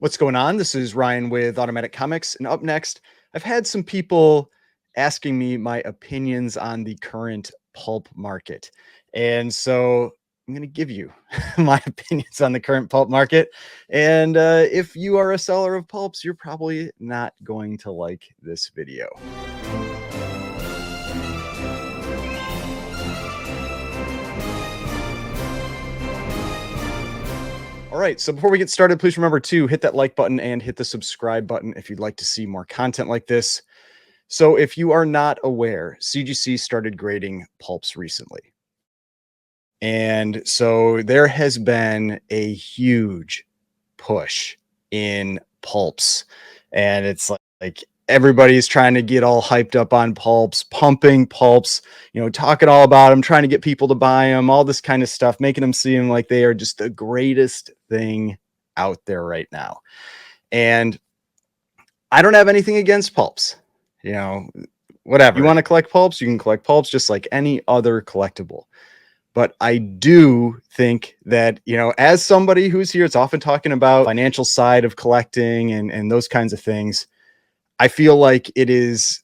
What's going on? This is Ryan with Automatic Comics. And up next, I've had some people asking me my opinions on the current pulp market. And so I'm going to give you my opinions on the current pulp market. And if you are a seller of pulps, you're probably not going to like this video. All right, so before we get started, please remember to hit that like button and hit the subscribe button if you'd like to see more content like this. So if you are not aware, CGC started grading pulps recently. And so there has been a huge push in pulps. And it's like everybody's trying to get all hyped up on pulps, pumping pulps, talking all about them, trying to get people to buy them, all this kind of stuff, making them seem like they are just the greatest thing out there right now. And I don't have anything against pulps. Whatever. You want to collect pulps, you can collect pulps just like any other collectible. But I do think that, as somebody who's here, it's often talking about financial side of collecting and those kinds of things. I feel like it is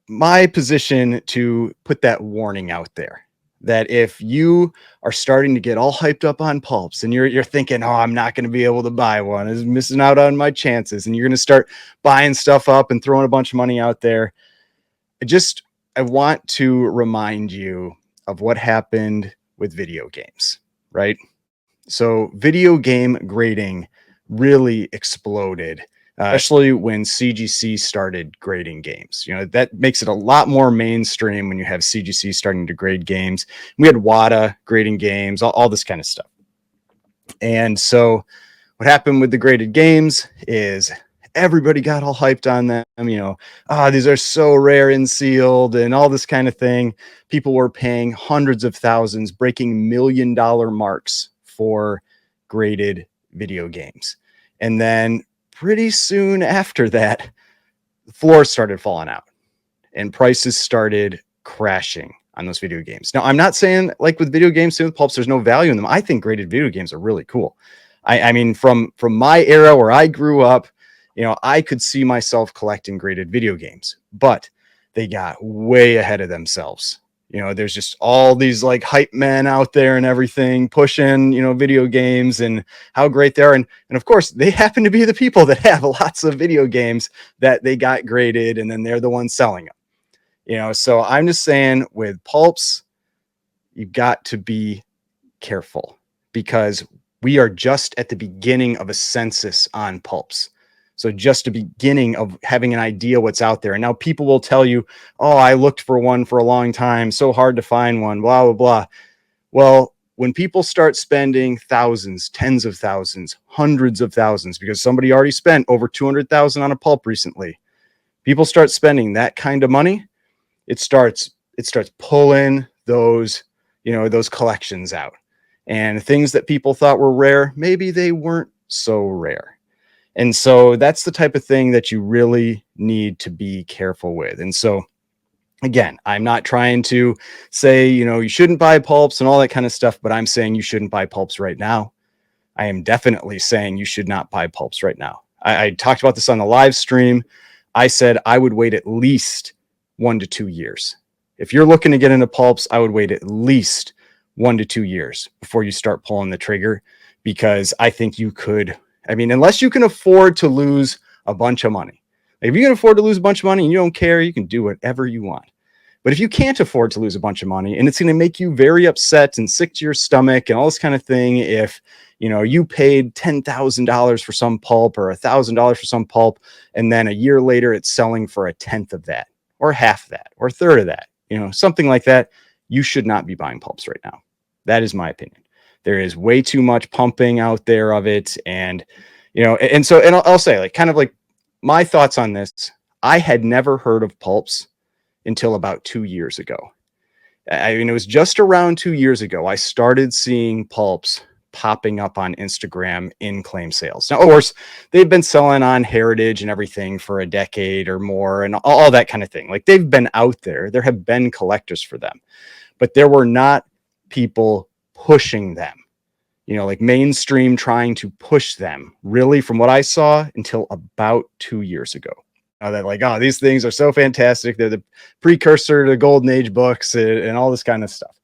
my position to put that warning out there that if you are starting to get all hyped up on pulps and you're thinking, oh, I'm not going to be able to buy one, I'm missing out on my chances, and you're going to start buying stuff up and throwing a bunch of money out there, I want to remind you of what happened with video games, right? So video game grading really exploded, especially when CGC started grading games. That makes it a lot more mainstream when you have CGC starting to grade games. We had WADA grading games, all this kind of stuff. And so what happened with the graded games is everybody got all hyped on them, these are so rare and sealed and all this kind of thing. People were paying hundreds of thousands, breaking $1 million marks for graded video games. And then pretty soon after that, the floor started falling out and prices started crashing on those video games. Now, I'm not saying like with video games, with pulps, there's no value in them. I think graded video games are really cool. I mean, from my era where I grew up, I could see myself collecting graded video games, but they got way ahead of themselves. There's just all these like hype men out there and everything pushing, video games and how great they are. And of course, they happen to be the people that have lots of video games that they got graded and then they're the ones selling them. So I'm just saying with pulps, you've got to be careful because we are just at the beginning of a census on pulps. So just the beginning of having an idea what's out there. And now people will tell you, oh, I looked for one for a long time, so hard to find one, blah, blah, blah. Well, when people start spending thousands, tens of thousands, hundreds of thousands, because somebody already spent over 200,000 on a pulp recently, people start spending that kind of money, it starts pulling those, those collections out. And things that people thought were rare, maybe they weren't so rare. And so that's the type of thing that you really need to be careful with. And so, again, I'm not trying to say, you shouldn't buy pulps and all that kind of stuff, but I'm saying you shouldn't buy pulps right now. I am definitely saying you should not buy pulps right now. I talked about this on the live stream. I said I would wait at least 1 to 2 years. If you're looking to get into pulps, I would wait at least 1 to 2 years before you start pulling the trigger, because I think you could. I mean, unless you can afford to lose a bunch of money. If you can afford to lose a bunch of money and you don't care, you can do whatever you want. But if you can't afford to lose a bunch of money and it's going to make you very upset and sick to your stomach and all this kind of thing, if you paid $10,000 for some pulp or $1,000 for some pulp, and then a year later it's selling for a tenth of that or half that or a third of that, something like that, you should not be buying pulps right now. That is my opinion. There is way too much pumping out there of it. And, and I'll say like, kind of like my thoughts on this. I had never heard of pulps until about 2 years ago. I mean, it was just around 2 years ago, I started seeing pulps popping up on Instagram in claim sales. Now, of course, they've been selling on Heritage and everything for a decade or more and all that kind of thing. Like they've been out there. There have been collectors for them, but there were not people pushing them. like mainstream trying to push them, really, from what I saw, until about 2 years ago. That like, oh, these things are so fantastic. They're the precursor to golden age books and all this kind of stuff.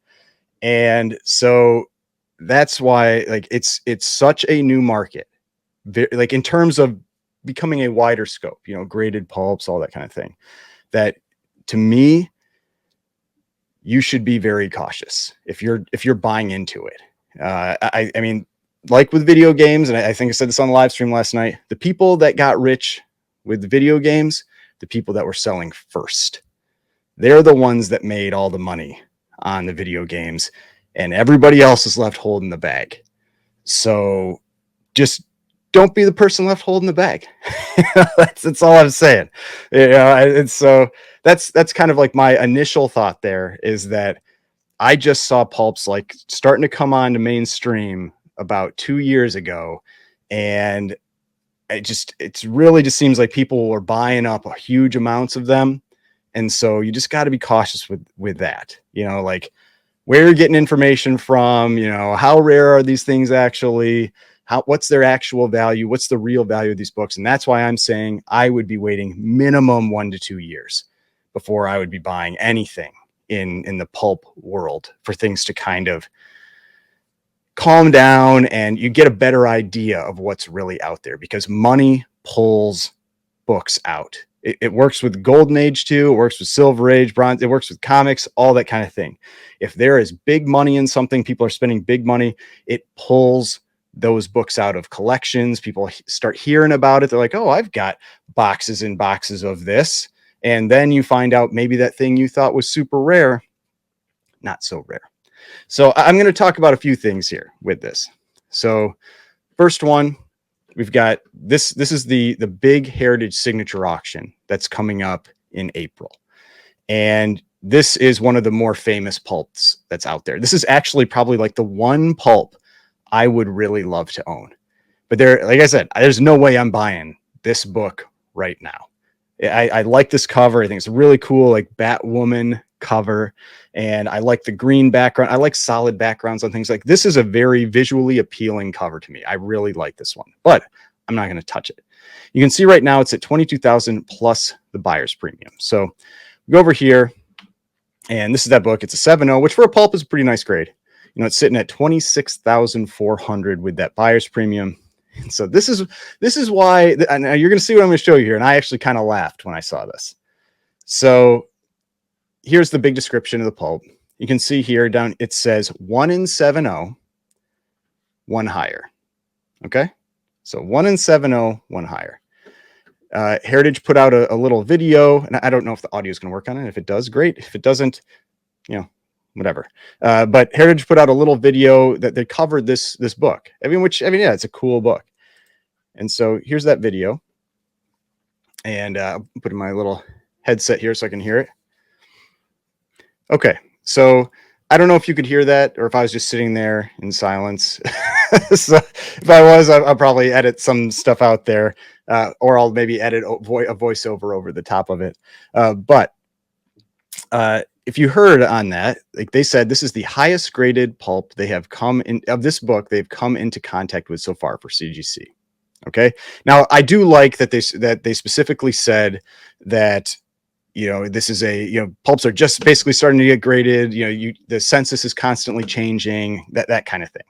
And so that's why, like, it's such a new market, like in terms of becoming a wider scope, graded pulps, all that kind of thing, that to me, you should be very cautious if you're buying into it. I mean, like with video games, and I think I said this on the live stream last night, the people that got rich with the video games, the people that were selling first, they're the ones that made all the money on the video games, and everybody else is left holding the bag. So just don't be the person left holding the bag. That's all I'm saying. And so that's kind of like my initial thought there, is that I just saw pulps like starting to come on to mainstream about 2 years ago. And it's really just seems like people were buying up huge amounts of them. And so you just got to be cautious with that, like where you're getting information from, how rare are these things actually, what's their actual value, what's the real value of these books. And that's why I'm saying I would be waiting minimum 1 to 2 years before I would be buying anything in the pulp world, for things to kind of calm down and you get a better idea of what's really out there, because money pulls books out. It works with golden age too. It works with silver age, bronze. It works with comics, all that kind of thing. If there is big money in something, people are spending big money, it pulls those books out of collections. People start hearing about it. They're like, oh, I've got boxes and boxes of this. And then you find out maybe that thing you thought was super rare, not so rare. So I'm going to talk about a few things here with this. So first one, we've got this is the big Heritage Signature Auction that's coming up in April. And this is one of the more famous pulps that's out there. This is actually probably like the one pulp I would really love to own. But there, like I said, there's no way I'm buying this book right now. I like this cover. I think it's a really cool, like Batwoman cover. And I like the green background. I like solid backgrounds on things like this. Is a very visually appealing cover to me. I really like this one, but I'm not going to touch it. You can see right now it's at $22,000 plus the buyer's premium. So we go over here, and this is that book. It's a 7.0, which for a pulp is a pretty nice grade. It's sitting at $26,400 with that buyer's premium. And so this is why, and you're going to see what I'm going to show you here. And I actually kind of laughed when I saw this. So here's the big description of the pulp. You can see here down, it says 1 in 7.0, 1 higher. Okay. So 1 in 7.0, 1 higher. Heritage put out a little video, and I don't know if the audio is going to work on it. If it does, great. If it doesn't, whatever. But Heritage put out a little video that they covered this book. Yeah, it's a cool book. And so here's that video. And I'll put in my little headset here so I can hear it. Okay, so I don't know if you could hear that or if I was just sitting there in silence. So if I was, I'll probably edit some stuff out there, or I'll maybe edit a voiceover over the top of it. But if you heard on that, like they said, this is the highest graded pulp they have come in of this book they've come into contact with so far for CGC. Okay. Now I do like that they specifically said that, this is pulps are just basically starting to get graded. The census is constantly changing, that kind of thing.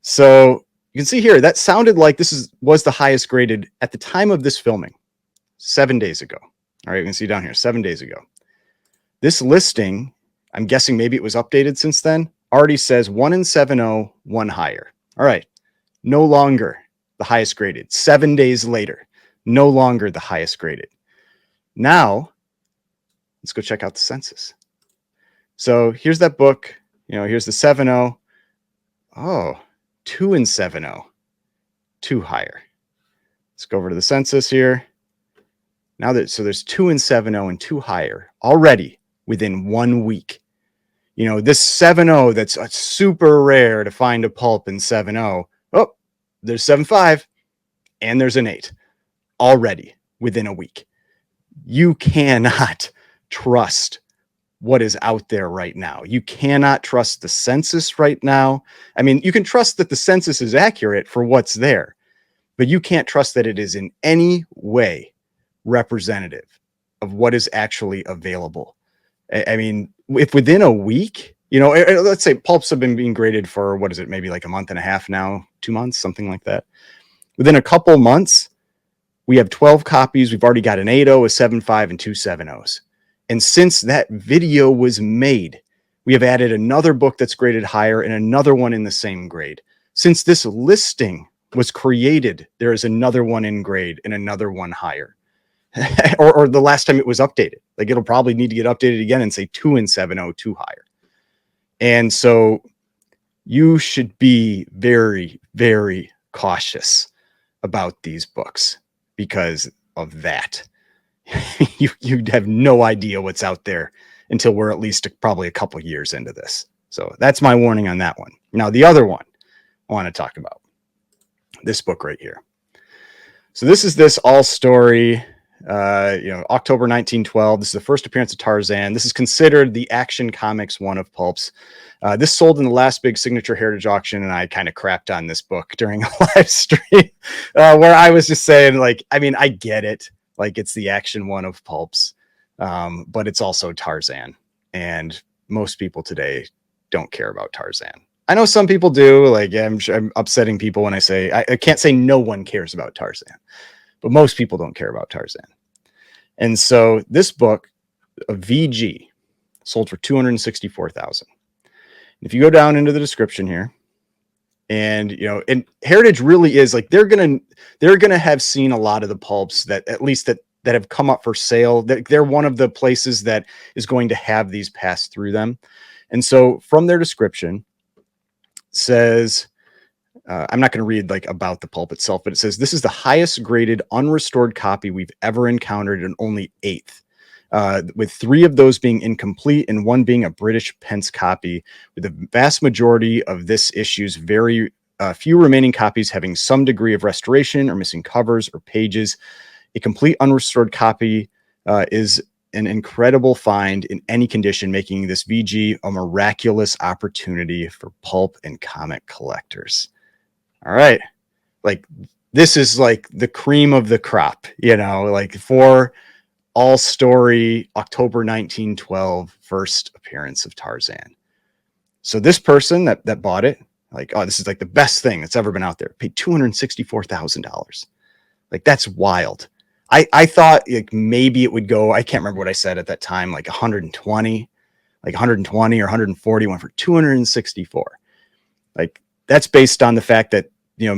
So you can see here, that sounded like this was the highest graded at the time of this filming, 7 days ago. All right. You can see down here, 7 days ago. This listing, I'm guessing maybe it was updated since then, already says 1 in 7.0, 1 higher. All right. No longer the highest graded. 7 days later, no longer the highest graded. Now, let's go check out the census. So here's that book. Here's the 7.0. Oh, 2 in 7.0, 2 higher. Let's go over to the census here. Now so there's 2 in 7.0 and 2 higher already within 1 week. This 7.0 that's super rare to find a pulp in 7.0. Oh, there's 7.5 and there's an 8 already within a week. You cannot trust what is out there right now. You cannot trust the census right now. I mean, you can trust that the census is accurate for what's there, but you can't trust that it is in any way representative of what is actually available. I mean, if within a week, let's say pulps have been being graded for, what is it, maybe like a month and a half now, 2 months, something like that. Within a couple months, we have 12 copies. We've already got an 8.0, a 7.5, and two 7.0s. And since that video was made, we have added another book that's graded higher and another one in the same grade. Since this listing was created, there is another one in grade and another one higher. or the last time it was updated. Like, it'll probably need to get updated again and say 2 and 7.0, 2 higher. And so you should be very, very cautious about these books because of that. you have no idea what's out there until we're at least probably a couple years into this. So that's my warning on that one. Now, the other one I want to talk about, this book right here. So this all story, October 1912. This is the first appearance of Tarzan. This is considered the Action Comics one of Pulps. This sold in the last big Signature Heritage auction, and I kind of crapped on this book during a live stream where I was just saying, like, I mean, I get it. Like, it's the Action one of Pulps, but it's also Tarzan. And most people today don't care about Tarzan. I know some people do. Like, I'm upsetting people when I say, I can't say no one cares about Tarzan, but most people don't care about Tarzan. And so this book, a VG, sold for $264,000. If you go down into the description here, and and Heritage really is like, they're gonna have seen a lot of the pulps that at least that have come up for sale. They're one of the places that is going to have these pass through them. And so from their description says, I'm not going to read like about the pulp itself, but it says this is the highest graded unrestored copy we've ever encountered, and only 8th. With 3 of those being incomplete and 1 being a British Pence copy, with the vast majority of this issue's very few remaining copies having some degree of restoration or missing covers or pages. A complete unrestored copy is an incredible find in any condition, making this VG a miraculous opportunity for pulp and comic collectors. All right. Like, this is like the cream of the crop, like for all story, October 1912, first appearance of Tarzan. So this person that bought it, like, oh, this is like the best thing that's ever been out there, paid $264,000. Like, that's wild. I thought like maybe it would go, I can't remember what I said at that time, like 120 or 140, went for 264. Like, that's based on the fact that,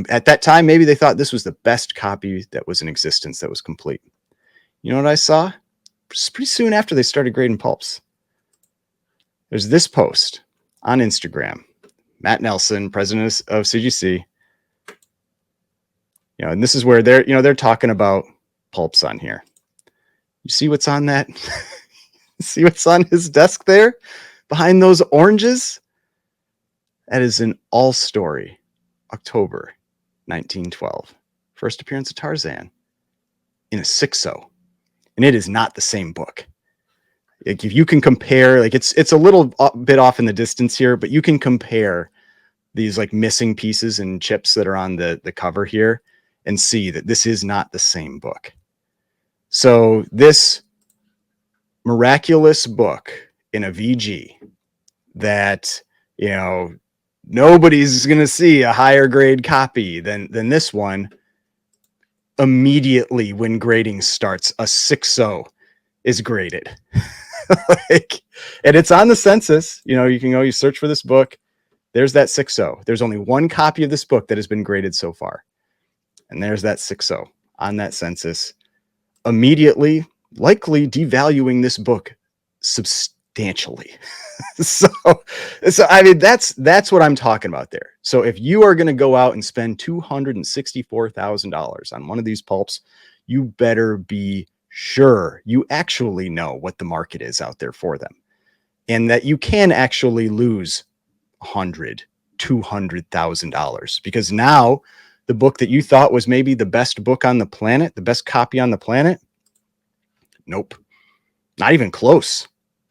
at that time, maybe they thought this was the best copy that was in existence that was complete. You know what I saw? Just pretty soon after they started grading pulps, there's this post on Instagram. Matt Nelson, president of CGC. And this is where they're talking about pulps on here. You see what's on that? See what's on his desk there behind those oranges? That is an all story, October 1912. First appearance of Tarzan in a 6.0. And it is not the same book. Like, if you can compare, like, it's a little bit off in the distance here, but you can compare these like missing pieces and chips that are on the cover here and see that this is not the same book. So this miraculous book in a VG that, nobody's going to see a higher grade copy than this one. Immediately when grading starts, a 6.0 is graded. And it's on the census. You can go, you search for this book. There's that 6.0. There's only 1 copy of this book that has been graded so far. And there's that 6.0 on that census. Immediately, likely devaluing this book substantially. so I mean, that's what I'm talking about there. So if you are going to go out and spend $264,000 on one of these pulps, you better be sure you actually know what the market is out there for them, and that you can actually lose $100,000, $200,000, because now the book that you thought was maybe the best book on the planet, the best copy on the planet, nope, not even close.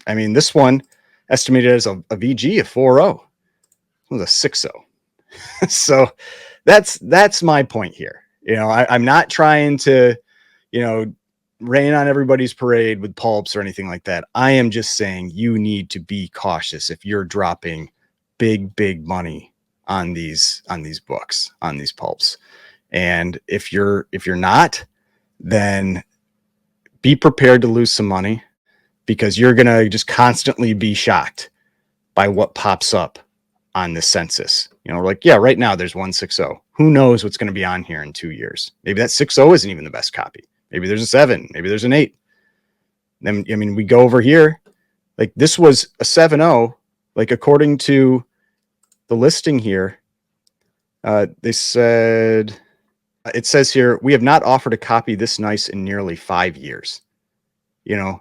I mean, this one estimated as a VG of 4.0. It was a 6.0. So that's my point here. I'm not trying to, rain on everybody's parade with pulps or anything like that. I am just saying you need to be cautious if you're dropping big money on these books, on these pulps. And if you're not, then be prepared to lose some money, because you're going to just constantly be shocked by what pops up on the census. We're like, yeah, right now there's 160. Who knows what's going to be on here in 2 years? Maybe that 6.0 isn't even the best copy. Maybe there's a 7, maybe there's an 8. Then, I mean, we go over here, like this was a 7.0, like according to the listing here, they said, it says here, we have not offered a copy this nice in nearly 5 years.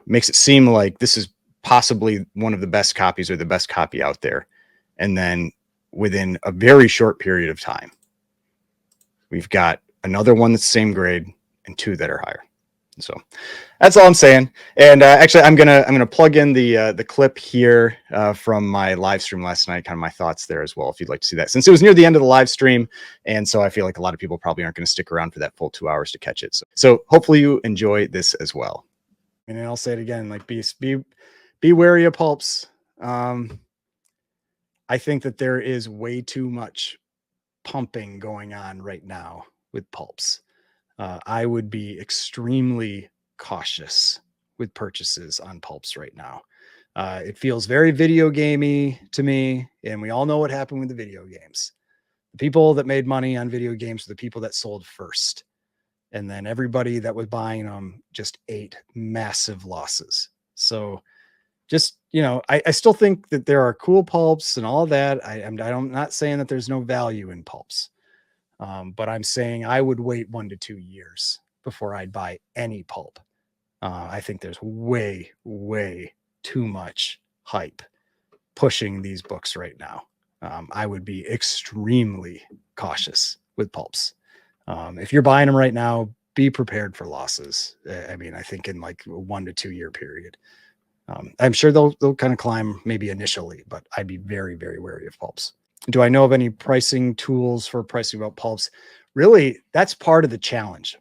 Makes it seem like this is possibly one of the best copies or the best copy out there. And then within a very short period of time, we've got another one that's same grade and 2 that are higher. So that's all I'm saying. And actually, I'm gonna plug in the clip here from my live stream last night, kind of my thoughts there as well, if you'd like to see that, since it was near the end of the live stream, and so I feel like a lot of people probably aren't going to stick around for that full 2 hours to catch it. So hopefully you enjoy this as well. And I'll say it again, like be wary of pulps. I think that there is way too much pumping going on right now with pulps. I would be extremely cautious with purchases on pulps right now. It feels very video gamey to me, and we all know what happened with the video games. The people that made money on video games were the people that sold first, and then everybody that was buying them just ate massive losses. So just, I still think that there are cool pulps and all that. I'm not saying that there's no value in pulps. But I'm saying I would wait 1 to 2 years before I'd buy any pulp. I think there's way too much hype pushing these books right now. I would be extremely cautious with pulps. If you're buying them right now, be prepared for losses. I mean, I think in like a 1 to 2 year period. I'm sure they'll kind of climb maybe initially, but I'd be very wary of pulps. Do I know of any pricing tools for pricing about pulps? Really, that's part of the challenge.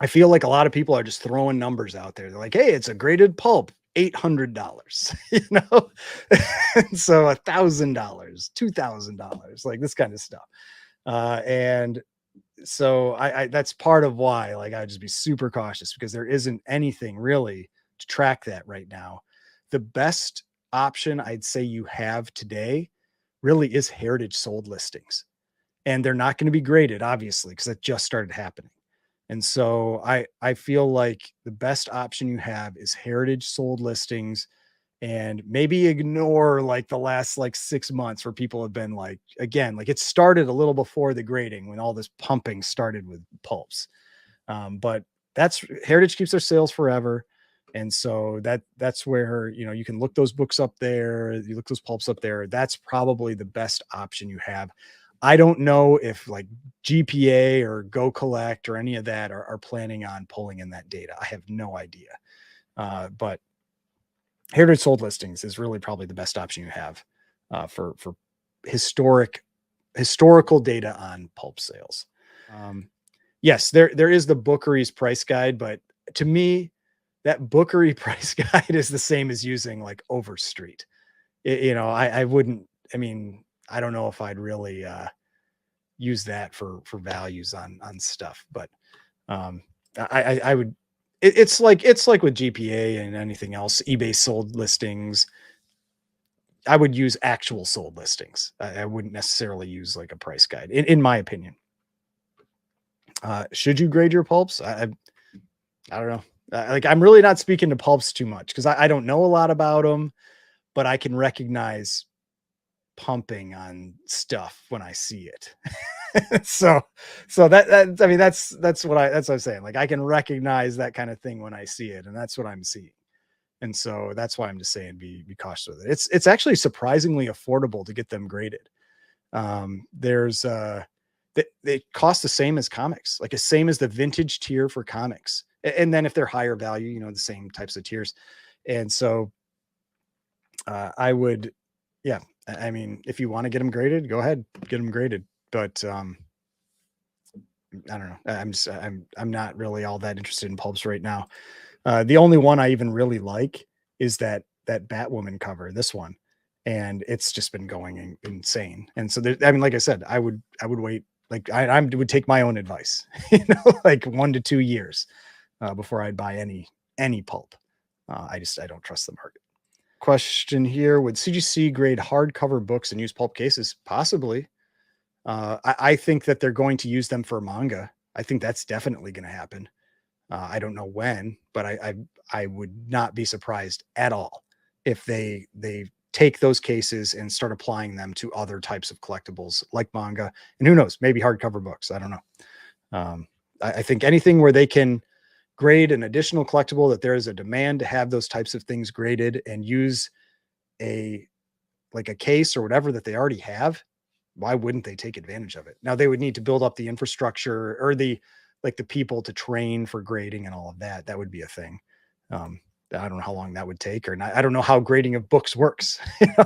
I feel like a lot of people are just throwing numbers out there. They're like, hey, it's a graded pulp, $800, so $1,000, $2,000, like this kind of stuff. And so I that's part of why, like, I'd just be super cautious, because there isn't anything really to track that right now. The best option I'd say you have today really is heritage sold listings, and they're not going to be graded, obviously, because that just started happening. And so I feel like the best option you have is heritage sold listings, and maybe ignore like the last like 6 months where people have been like, again, like it started a little before the grading when all this pumping started with pulps. But that's heritage keeps their sales forever. And so that's where, you can look those books up there. You look those pulps up there. That's probably the best option you have. I don't know if like GPA or Go Collect or any of that are planning on pulling in that data. I have no idea. But heritage sold listings is really probably the best option you have for historical data on pulp sales. Yes, there is the Bookery's price guide, but to me, that Bookery price guide is the same as using like Overstreet. I wouldn't, I mean, I don't know if I'd really use that for values on stuff, but I would, it's like with GPA and anything else, eBay sold listings. I would use actual sold listings. I wouldn't necessarily use like a price guide, in my opinion. Should you grade your pulps? I don't know. Like, I'm really not speaking to pulps too much because I don't know a lot about them, but I can recognize pumping on stuff when I see it. so that I mean, that's what I'm saying. Like, I can recognize that kind of thing when I see it, and that's what I'm seeing. And so that's why I'm just saying be cautious with it. It's actually surprisingly affordable to get them graded. There's they cost the same as comics, like the same as the vintage tier for comics. And then if they're higher value, the same types of tiers. And so I would, yeah. I mean, if you want to get them graded, go ahead, get them graded. But I don't know. I'm not really all that interested in pulps right now. The only one I even really like is that Batwoman cover, this one, and it's just been going insane. And so there, I mean, like I said, I would wait. Like I would take my own advice, like 1 to 2 years before I'd buy any pulp. I don't trust the market. Question here: would CGC grade hardcover books and use pulp cases? Possibly. I think that they're going to use them for manga. I think that's definitely going to happen. I don't know when, but I would not be surprised at all if they take those cases and start applying them to other types of collectibles like manga, and who knows, maybe hardcover books. I don't know. I think anything where they can grade an additional collectible, that there is a demand to have those types of things graded and use a like a case or whatever that they already have, why wouldn't they take advantage of it? Now they would need to build up the infrastructure or the like the people to train for grading and all of that. That would be a thing. Um, I don't know how long that would take, or not. I don't know how grading of books works.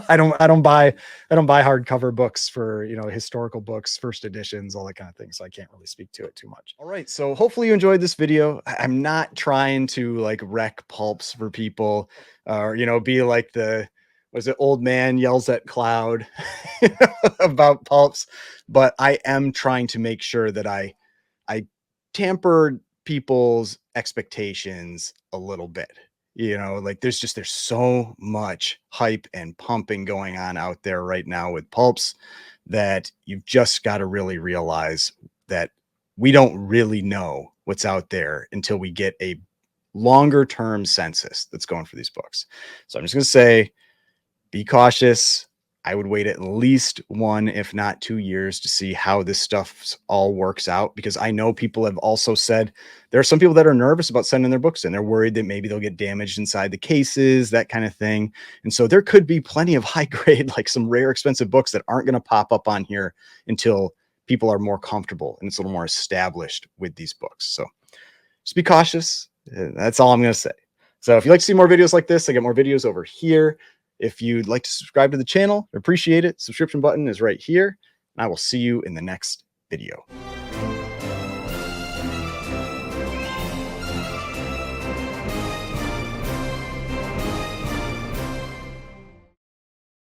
I don't buy hardcover books for, historical books, first editions, all that kind of thing. So I can't really speak to it too much. All right. So hopefully you enjoyed this video. I'm not trying to like wreck pulps for people, or, be like was it old man yells at cloud about pulps, but I am trying to make sure that I tamper people's expectations a little bit. Like there's so much hype and pumping going on out there right now with pulps that you've just got to really realize that we don't really know what's out there until we get a longer term census that's going for these books. So I'm just going to say, be cautious. I would wait at least 1, if not 2 years to see how this stuff all works out, because I know people have also said there are some people that are nervous about sending their books in. They're worried that maybe they'll get damaged inside the cases, that kind of thing. And so there could be plenty of high grade, like some rare, expensive books that aren't going to pop up on here until people are more comfortable and it's a little more established with these books. So just be cautious. That's all I'm going to say. So if you'd like to see more videos like this, I get more videos over here. If you'd like to subscribe to the channel, I appreciate it. Subscription button is right here. And I will see you in the next video.